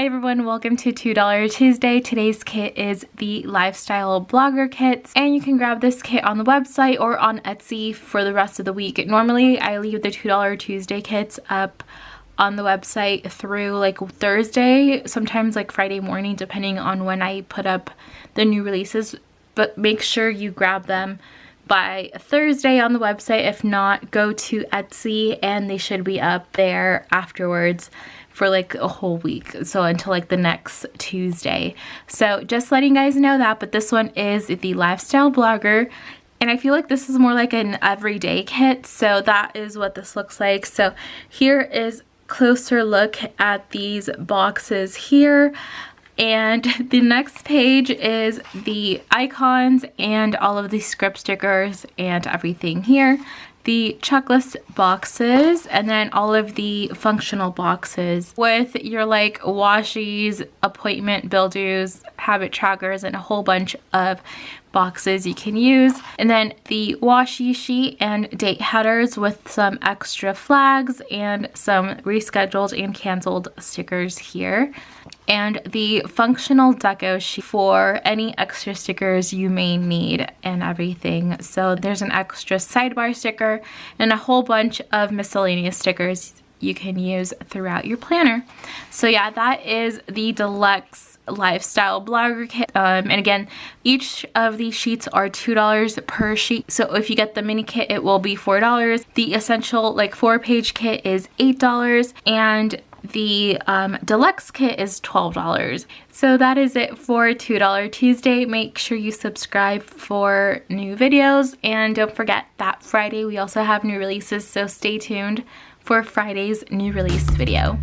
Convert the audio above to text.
Hi everyone, welcome to $2 Tuesday. Today's kit is the Lifestyle Blogger Kits, and you can grab this kit on the website or on Etsy for the rest of the week. Normally I leave the $2 Tuesday kits up on the website through like Thursday, sometimes like Friday morning, depending on when I put up the new releases, but make sure you grab them by Thursday on the website. If not, go to Etsy and they should be up there afterwards for like a whole week, so until like the next Tuesday. So just letting you guys know that. But this one is the Lifestyle Blogger, and I feel like this is more like an everyday kit, so that is what this looks like. So here is closer look at these boxes here, and the next page is the icons and all of the script stickers and everything here, the checklist boxes, and then all of the functional boxes with your like washies, appointment build-dos, habit trackers, and a whole bunch of boxes you can use. And then the washi sheet and date headers with some extra flags and some rescheduled and canceled stickers here. And the functional deco sheet for any extra stickers you may need and everything. So there's an extra sidebar sticker and a whole bunch of miscellaneous stickers you can use throughout your planner. So yeah, that is the deluxe Lifestyle Blogger Kit. And again, each of these sheets are $2 per sheet. So if you get the mini kit, it will be $4. The essential like 4-page kit is $8, and the deluxe kit is $12. So that is it for $2 Tuesday. Make sure you subscribe for new videos, and don't forget that Friday we also have new releases, so stay tuned for Friday's new release video.